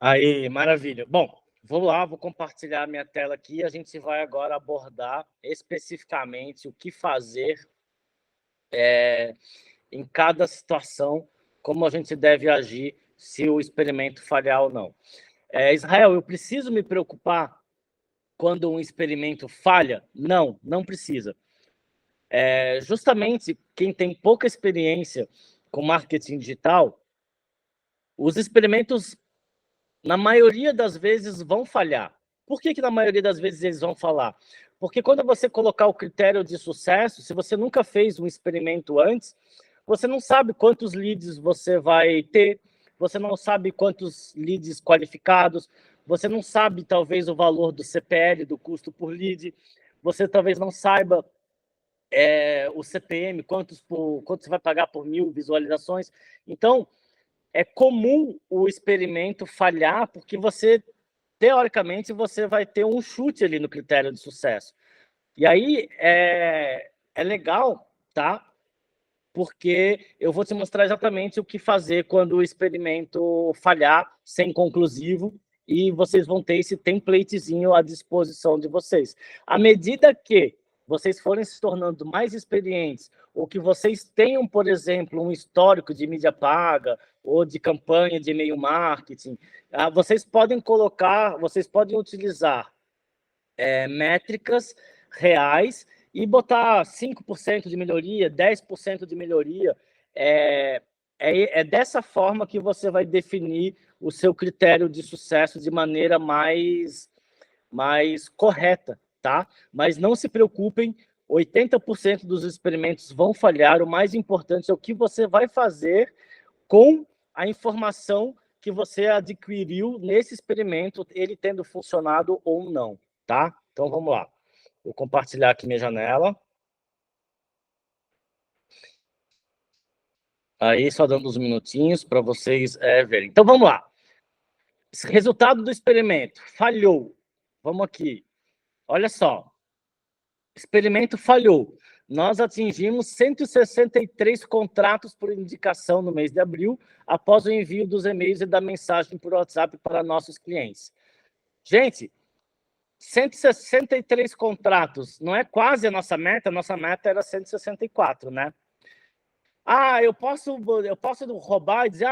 Aí, maravilha. Bom, vamos lá, vou compartilhar minha tela aqui e a gente vai agora abordar especificamente o que fazer em cada situação, como a gente deve agir se o experimento falhar ou não. Israel, eu preciso me preocupar quando um experimento falha? Não, não precisa. Justamente quem tem pouca experiência com marketing digital, os experimentos, na maioria das vezes, vão falhar. Por que na maioria das vezes eles vão falhar? Porque quando você colocar o critério de sucesso, se você nunca fez um experimento antes, você não sabe quantos leads você vai ter, você não sabe quantos leads qualificados, você não sabe, talvez, o valor do CPL, do custo por lead, você talvez não saiba o CPM, quanto você vai pagar por 1000 visualizações. Então, é comum o experimento falhar, porque você, teoricamente, você vai ter um chute ali no critério de sucesso. E aí é legal, tá? Porque eu vou te mostrar exatamente o que fazer quando o experimento falhar, sem conclusivo, e vocês vão ter esse templatezinho à disposição de vocês. À medida que vocês forem se tornando mais experientes, ou que vocês tenham, por exemplo, um histórico de mídia paga, ou de campanha de e-mail marketing, vocês podem utilizar métricas reais e botar 5% de melhoria, 10% de melhoria. É dessa forma que você vai definir o seu critério de sucesso de maneira mais correta, tá? Mas não se preocupem, 80% dos experimentos vão falhar. O mais importante é o que você vai fazer com a informação que você adquiriu nesse experimento, ele tendo funcionado ou não, tá? Então, vamos lá. Vou compartilhar aqui minha janela. Aí, só dando uns minutinhos para vocês verem. Então, vamos lá. Resultado do experimento. Falhou. Vamos aqui. Olha só. Experimento falhou. Nós atingimos 163 contratos por indicação no mês de abril, após o envio dos e-mails e da mensagem por WhatsApp para nossos clientes. Gente, 163 contratos, não é quase a nossa meta era 164, né? Eu posso roubar e dizer,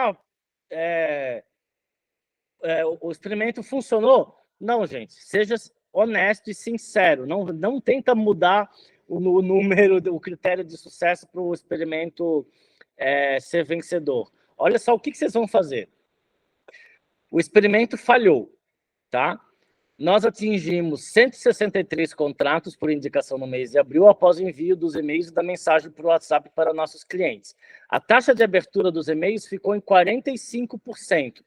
o experimento funcionou? Não, gente, seja honesto e sincero, não tenta mudar o número, o critério de sucesso para o experimento ser vencedor. Olha só o que vocês vão fazer. O experimento falhou, tá? Nós atingimos 163 contratos por indicação no mês de abril, após o envio dos e-mails e da mensagem por WhatsApp para nossos clientes. A taxa de abertura dos e-mails ficou em 45%.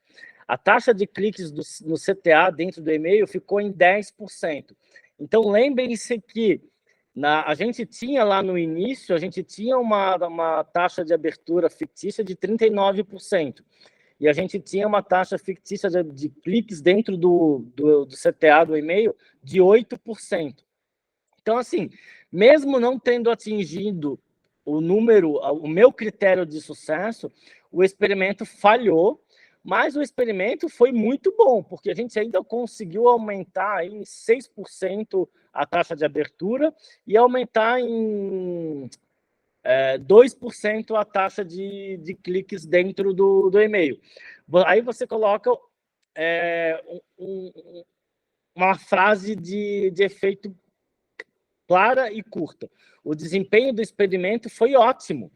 A taxa de cliques no CTA dentro do e-mail ficou em 10%. Então, lembrem-se que a gente tinha lá no início, a gente tinha uma taxa de abertura fictícia de 39%. E a gente tinha uma taxa fictícia de cliques dentro do CTA do e-mail de 8%. Então, assim, mesmo não tendo atingido o meu critério de sucesso, o experimento falhou, mas o experimento foi muito bom, porque a gente ainda conseguiu aumentar em 6% a taxa de abertura e aumentar em 2% a taxa de cliques dentro do e-mail. Aí você coloca uma frase de efeito clara e curta. O desempenho do experimento foi ótimo.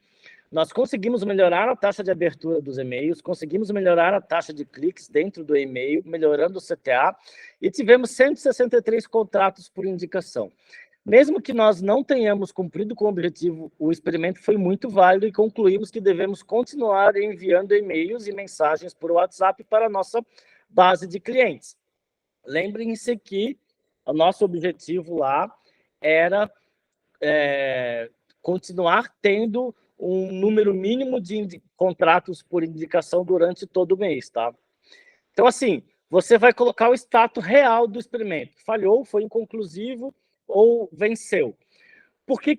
Nós conseguimos melhorar a taxa de abertura dos e-mails, conseguimos melhorar a taxa de cliques dentro do e-mail, melhorando o CTA, e tivemos 163 contratos por indicação. Mesmo que nós não tenhamos cumprido com o objetivo, o experimento foi muito válido e concluímos que devemos continuar enviando e-mails e mensagens por WhatsApp para a nossa base de clientes. Lembrem-se que o nosso objetivo lá era continuar tendo um número mínimo de contratos por indicação durante todo o mês, tá? Então, assim, você vai colocar o status real do experimento. Falhou, foi inconclusivo ou venceu. Por que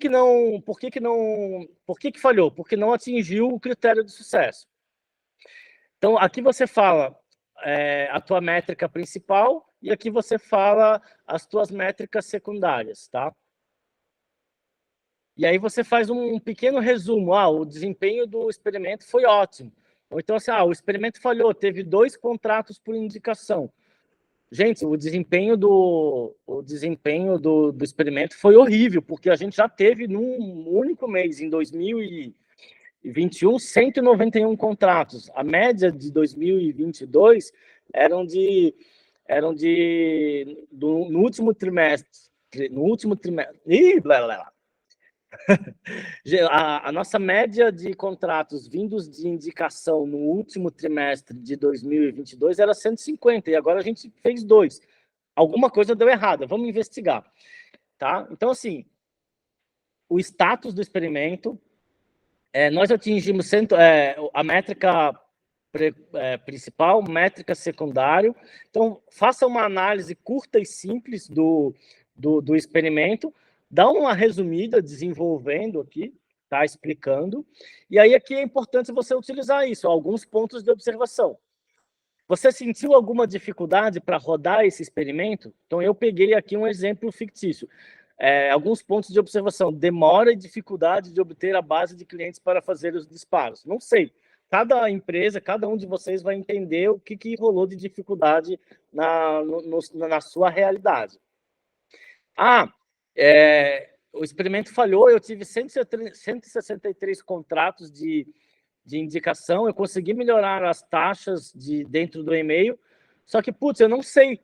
falhou? Porque não atingiu o critério de sucesso. Então, aqui você fala a tua métrica principal e aqui você fala as tuas métricas secundárias, tá? E aí você faz um pequeno resumo. O desempenho do experimento foi ótimo. Ou então, assim, o experimento falhou, teve 2 contratos por indicação. Gente, o desempenho do experimento foi horrível, porque a gente já teve, num único mês, em 2021, 191 contratos. A média de 2022 no último trimestre, blá, blá, blá. A nossa média de contratos vindos de indicação no último trimestre de 2022 era 150, e agora a gente fez 2. Alguma coisa deu errada, vamos investigar. Tá? Então, assim, o status do experimento, nós atingimos a métrica principal, métrica secundária. Então, faça uma análise curta e simples do experimento, dá uma resumida, desenvolvendo aqui, tá? Explicando. E aí aqui é importante você utilizar isso, alguns pontos de observação. Você sentiu alguma dificuldade para rodar esse experimento? Então, eu peguei aqui um exemplo fictício. Alguns pontos de observação. Demora e dificuldade de obter a base de clientes para fazer os disparos. Não sei. Cada empresa, cada um de vocês vai entender o que rolou de dificuldade na sua realidade. O experimento falhou, eu tive 163 contratos de indicação, eu consegui melhorar as taxas dentro do e-mail, só que, eu não sei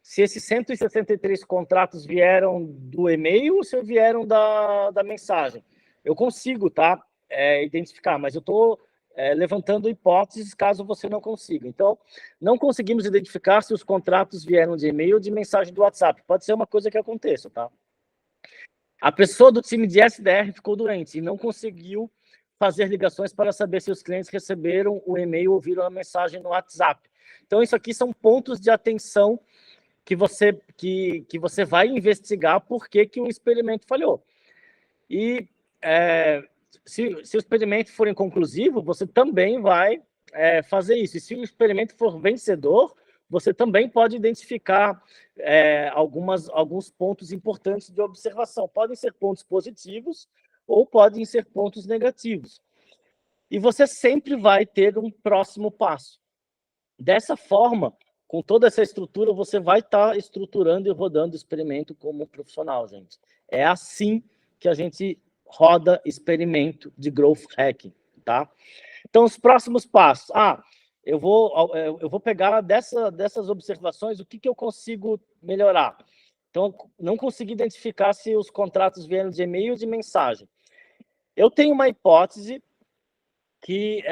se esses 163 contratos vieram do e-mail ou se vieram da mensagem. Eu consigo, tá? Identificar, mas eu estou levantando hipóteses caso você não consiga. Então, não conseguimos identificar se os contratos vieram de e-mail ou de mensagem do WhatsApp. Pode ser uma coisa que aconteça, tá? A pessoa do time de SDR ficou doente e não conseguiu fazer ligações para saber se os clientes receberam o e-mail ou viram a mensagem no WhatsApp. Então, isso aqui são pontos de atenção que você vai investigar por que o experimento falhou. E se o experimento for inconclusivo, você também vai fazer isso. E se o experimento for vencedor, você também pode identificar alguns pontos importantes de observação. Podem ser pontos positivos ou podem ser pontos negativos. E você sempre vai ter um próximo passo. Dessa forma, com toda essa estrutura, você vai estar estruturando e rodando o experimento como profissional, gente. É assim que a gente roda experimento de growth hacking, tá? Então, os próximos passos. Eu vou pegar dessas observações o que eu consigo melhorar. Então, não consegui identificar se os contratos vieram de e-mail ou de mensagem. Eu tenho uma hipótese que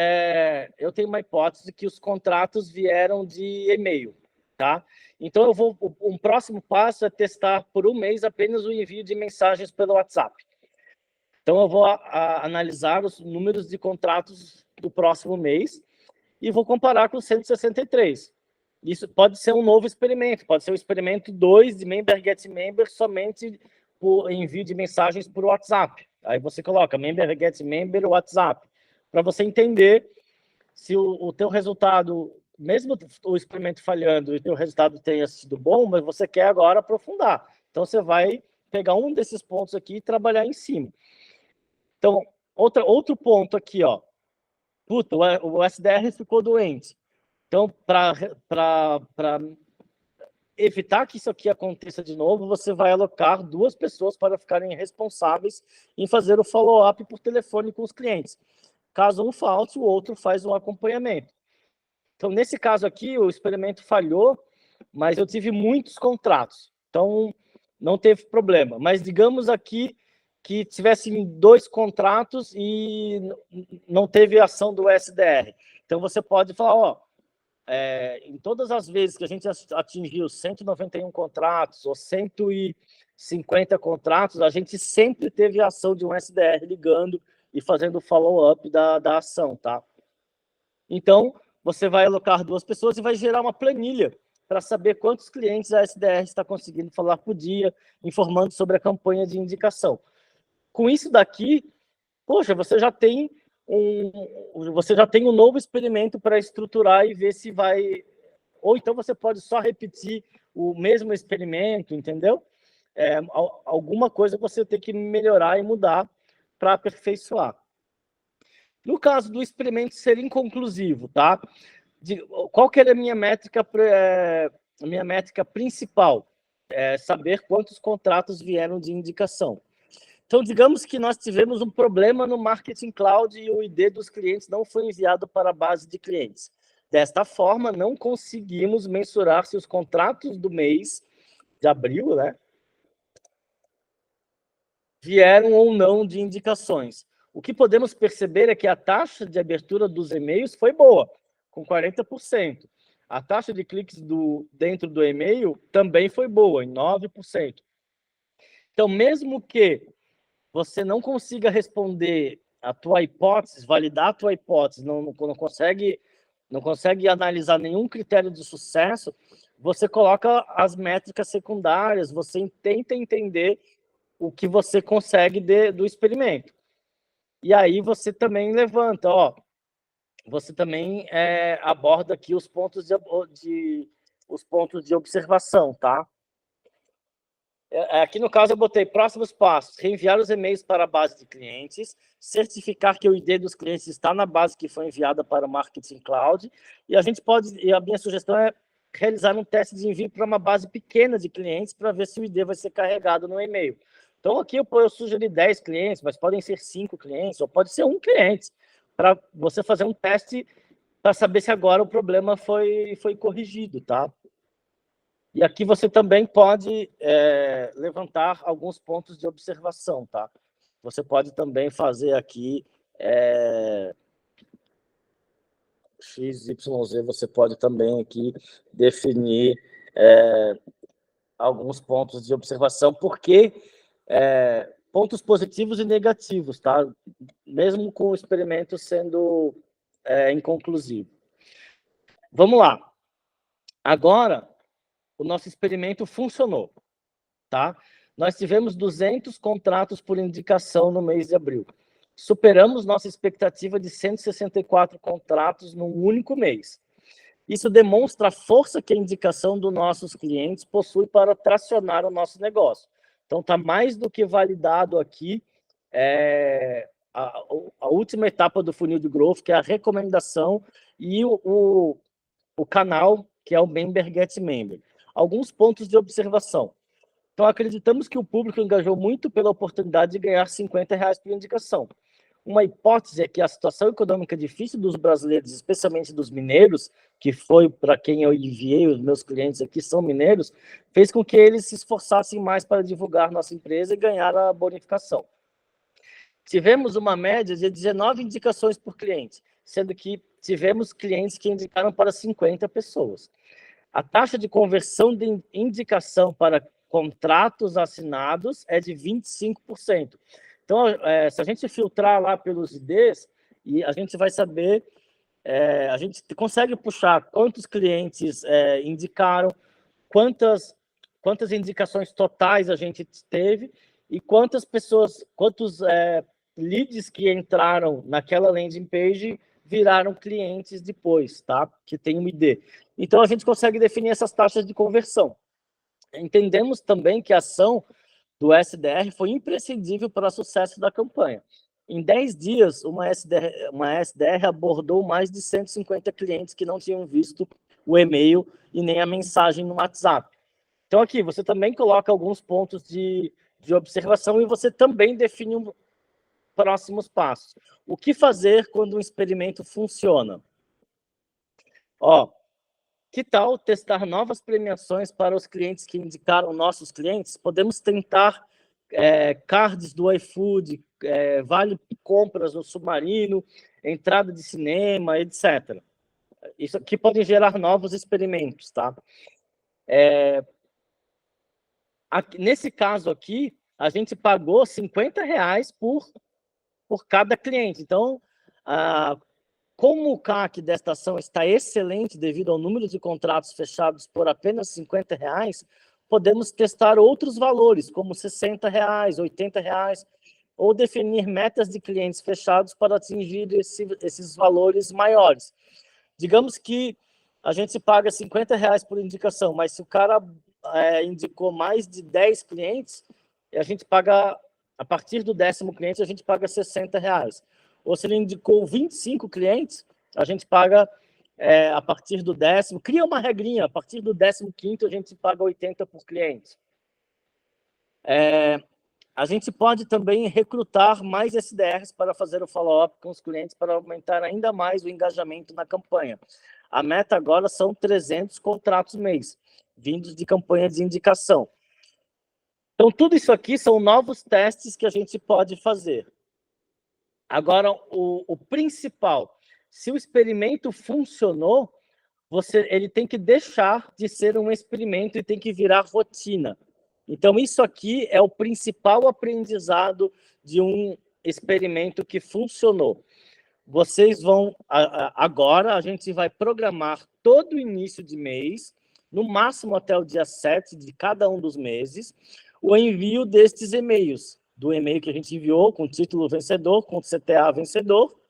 os contratos vieram de e-mail, tá? Então, um próximo passo é testar por um mês apenas o envio de mensagens pelo WhatsApp. Então, eu vou analisar os números de contratos do próximo mês e vou comparar com 163. Isso pode ser um novo experimento, pode ser o experimento 2 de Member Get Member somente por envio de mensagens por WhatsApp. Aí você coloca Member Get Member WhatsApp, para você entender se o teu resultado, mesmo o experimento falhando e o teu resultado tenha sido bom, mas você quer agora aprofundar. Então, você vai pegar um desses pontos aqui e trabalhar em cima. Então, outro ponto aqui, ó. O SDR ficou doente. Então, para evitar que isso aqui aconteça de novo, você vai alocar 2 pessoas para ficarem responsáveis em fazer o follow-up por telefone com os clientes. Caso um falte, o outro faz um acompanhamento. Então, nesse caso aqui, o experimento falhou, mas eu tive muitos contratos. Então, não teve problema. Mas digamos aqui que tivessem 2 contratos e não teve ação do SDR. Então, você pode falar, em todas as vezes que a gente atingiu 191 contratos ou 150 contratos, a gente sempre teve a ação de um SDR ligando e fazendo o follow-up da ação, tá? Então, você vai alocar 2 pessoas e vai gerar uma planilha para saber quantos clientes a SDR está conseguindo falar por dia, informando sobre a campanha de indicação. Com isso daqui, poxa, você já tem um novo experimento para estruturar e ver se vai ou então você pode só repetir o mesmo experimento, entendeu? Alguma coisa você tem que melhorar e mudar para aperfeiçoar. No caso do experimento ser inconclusivo, tá? Qual que era a minha métrica principal? Saber quantos contratos vieram de indicação. Então, digamos que nós tivemos um problema no Marketing Cloud e o ID dos clientes não foi enviado para a base de clientes. Desta forma, não conseguimos mensurar se os contratos do mês de abril, né, vieram ou não de indicações. O que podemos perceber é que a taxa de abertura dos e-mails foi boa, com 40%. A taxa de cliques dentro do e-mail também foi boa, em 9%. Então, mesmo que você não consiga responder a tua hipótese, validar a tua hipótese, não consegue analisar nenhum critério de sucesso, você coloca as métricas secundárias, você tenta entender o que você consegue do experimento. E aí você também levanta, você também aborda aqui os pontos de observação, tá? Aqui no caso eu botei próximos passos: reenviar os e-mails para a base de clientes, certificar que o ID dos clientes está na base que foi enviada para o Marketing Cloud, e a minha sugestão é realizar um teste de envio para uma base pequena de clientes para ver se o ID vai ser carregado no e-mail. Então aqui eu sugeri 10 clientes, mas podem ser 5 clientes, ou pode ser um cliente, para você fazer um teste para saber se agora o problema foi corrigido, tá? E aqui você também pode levantar alguns pontos de observação, tá? Você pode também fazer aqui XYZ, você pode também aqui definir alguns pontos de observação, porque pontos positivos e negativos, tá? Mesmo com o experimento sendo inconclusivo. Vamos lá. Agora, o nosso experimento funcionou, tá? Nós tivemos 200 contratos por indicação no mês de abril. Superamos nossa expectativa de 164 contratos num único mês. Isso demonstra a força que a indicação dos nossos clientes possui para tracionar o nosso negócio. Então, está mais do que validado aqui a última etapa do funil de growth, que é a recomendação, e o canal, que é o Member Get Member. Alguns pontos de observação. Então, acreditamos que o público engajou muito pela oportunidade de ganhar R$50 por indicação. Uma hipótese é que a situação econômica difícil dos brasileiros, especialmente dos mineiros, que foi para quem eu enviei, os meus clientes aqui são mineiros, fez com que eles se esforçassem mais para divulgar nossa empresa e ganhar a bonificação. Tivemos uma média de 19 indicações por cliente, sendo que tivemos clientes que indicaram para 50 pessoas. A taxa de conversão de indicação para contratos assinados é de 25%. Então, se a gente filtrar lá pelos IDs, e a gente vai saber, a gente consegue puxar quantos clientes indicaram, quantas indicações totais a gente teve e quantas pessoas, quantos leads que entraram naquela landing page viraram clientes depois, tá? Que tem um ID. Então, a gente consegue definir essas taxas de conversão. Entendemos também que a ação do SDR foi imprescindível para o sucesso da campanha. Em 10 dias, uma SDR abordou mais de 150 clientes que não tinham visto o e-mail e nem a mensagem no WhatsApp. Então, aqui, você também coloca alguns pontos de observação e você também define próximos passos. O que fazer quando um experimento funciona? Que tal testar novas premiações para os clientes que indicaram nossos clientes? Podemos tentar cards do iFood, vale compras no Submarino, entrada de cinema, etc. Isso aqui pode gerar novos experimentos, tá? Nesse caso aqui, a gente pagou R$50 por cada cliente. Então, como o CAC desta ação está excelente devido ao número de contratos fechados por apenas R$50, podemos testar outros valores, como R$60, R$80, ou definir metas de clientes fechados para atingir esses valores maiores. Digamos que a gente paga R$50 por indicação, mas se o cara indicou mais de 10 clientes, a gente paga, a partir do 10º cliente, a gente paga R$60. Ou se ele indicou 25 clientes, a gente paga a partir do 10º, cria uma regrinha, a partir do 15º a gente paga 80 por cliente. A gente pode também recrutar mais SDRs para fazer o follow-up com os clientes para aumentar ainda mais o engajamento na campanha. A meta agora são 300 contratos mês, vindos de campanha de indicação. Então, tudo isso aqui são novos testes que a gente pode fazer. Agora, o principal, se o experimento funcionou, ele tem que deixar de ser um experimento e tem que virar rotina. Então, isso aqui é o principal aprendizado de um experimento que funcionou. Vocês vão, agora, a gente vai programar todo o início de mês, no máximo até o dia 7 de cada um dos meses, o envio destes e-mails, do e-mail que a gente enviou, com título vencedor, com CTA vencedor,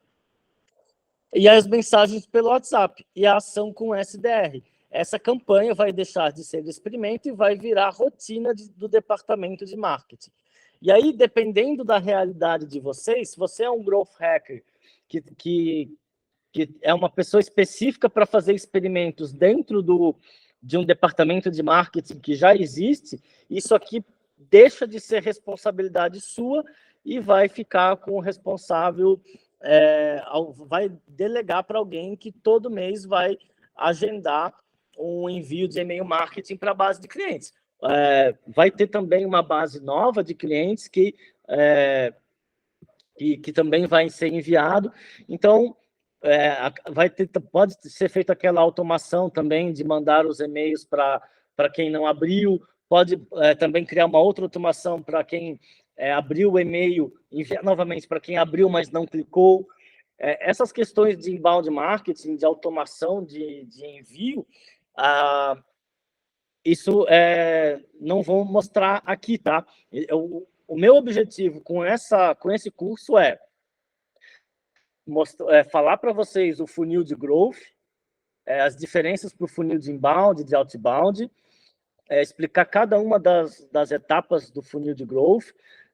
e as mensagens pelo WhatsApp, e a ação com SDR. Essa campanha vai deixar de ser experimento e vai virar rotina do departamento de marketing. E aí, dependendo da realidade de vocês, se você é um growth hacker que é uma pessoa específica para fazer experimentos dentro de um departamento de marketing que já existe, isso aqui deixa de ser responsabilidade sua e vai ficar com o responsável, vai delegar para alguém que todo mês vai agendar um envio de e-mail marketing para a base de clientes. Vai ter também uma base nova de clientes que também vai ser enviado. Então, pode ser feita aquela automação também de mandar os e-mails para quem não abriu, pode também criar uma outra automação para quem abriu o e-mail, enviar novamente para quem abriu, mas não clicou. Essas questões de inbound marketing, de automação de envio, isso não vou mostrar aqui, tá? O meu objetivo com esse curso falar para vocês o funil de growth, as diferenças para o funil de inbound e de outbound, explicar cada uma das etapas do funil de growth,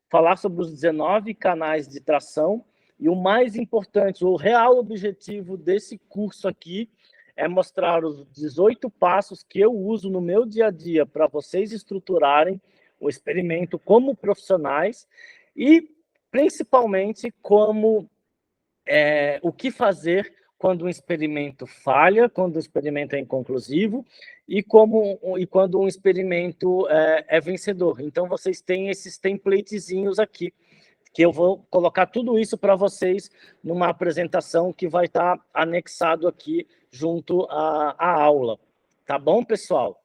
falar sobre os 19 canais de tração, e o mais importante, o real objetivo desse curso aqui é mostrar os 18 passos que eu uso no meu dia a dia para vocês estruturarem o experimento como profissionais e, principalmente, o que fazer quando um experimento falha, quando o experimento é inconclusivo e quando um experimento é vencedor. Então, vocês têm esses templatezinhos aqui, que eu vou colocar tudo isso para vocês numa apresentação que vai estar anexado aqui junto à aula. Tá bom, pessoal?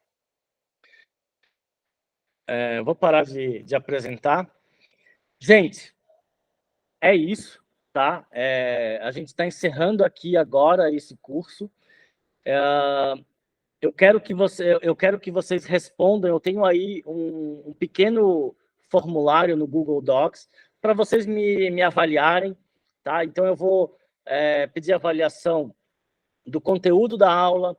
Vou parar de apresentar. Gente, é isso, tá? A gente está encerrando aqui agora esse curso. Eu quero que vocês respondam. Eu tenho aí um pequeno formulário no Google Docs para vocês me avaliarem, tá? Então, eu vou pedir avaliação do conteúdo da aula,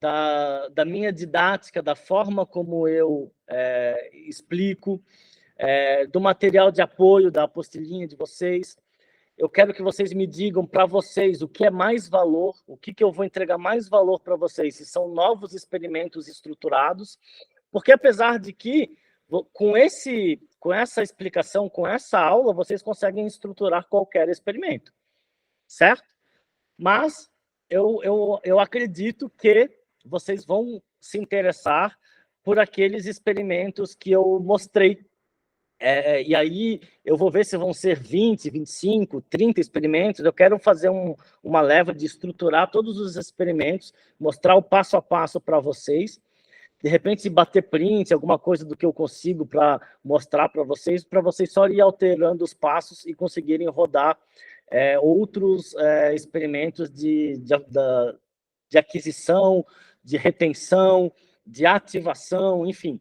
da minha didática, da forma como eu explico, do material de apoio, da apostilinha de vocês. Eu quero que vocês me digam para vocês o que é mais valor, o que eu vou entregar mais valor para vocês, se são novos experimentos estruturados, porque apesar de que, com essa explicação, com essa aula, vocês conseguem estruturar qualquer experimento, certo? Mas eu acredito que vocês vão se interessar por aqueles experimentos que eu mostrei. E aí eu vou ver se vão ser 20, 25, 30 experimentos. Eu quero fazer uma leva de estruturar todos os experimentos, mostrar o passo a passo para vocês. De repente, bater print, alguma coisa do que eu consigo para mostrar para vocês só ir alterando os passos e conseguirem rodar outros experimentos de aquisição, de retenção, de ativação, enfim.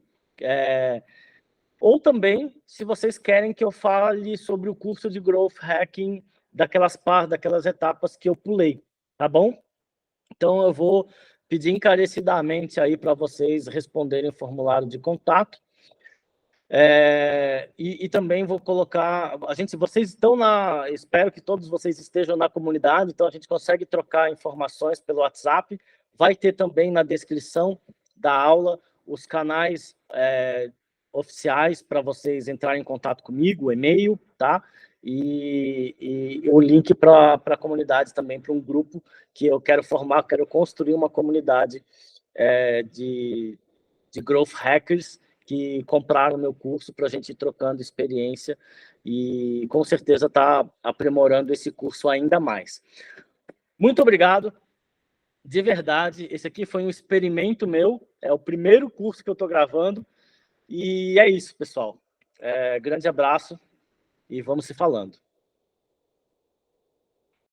Ou também, se vocês querem que eu fale sobre o curso de Growth Hacking, daquelas etapas que eu pulei, tá bom? Então, eu vou pedir encarecidamente aí para vocês responderem o formulário de contato. E também vou colocar, vocês estão espero que todos vocês estejam na comunidade, então a gente consegue trocar informações pelo WhatsApp. Vai ter também na descrição da aula os canais oficiais para vocês entrarem em contato comigo, o e-mail, tá? E o link para a comunidade também, para um grupo que eu quero formar, quero construir uma comunidade de growth hackers que compraram meu curso para a gente ir trocando experiência e com certeza está aprimorando esse curso ainda mais. Muito obrigado, de verdade, esse aqui foi um experimento meu, é o primeiro curso que eu estou gravando e é isso, pessoal. Grande abraço e vamos se falando.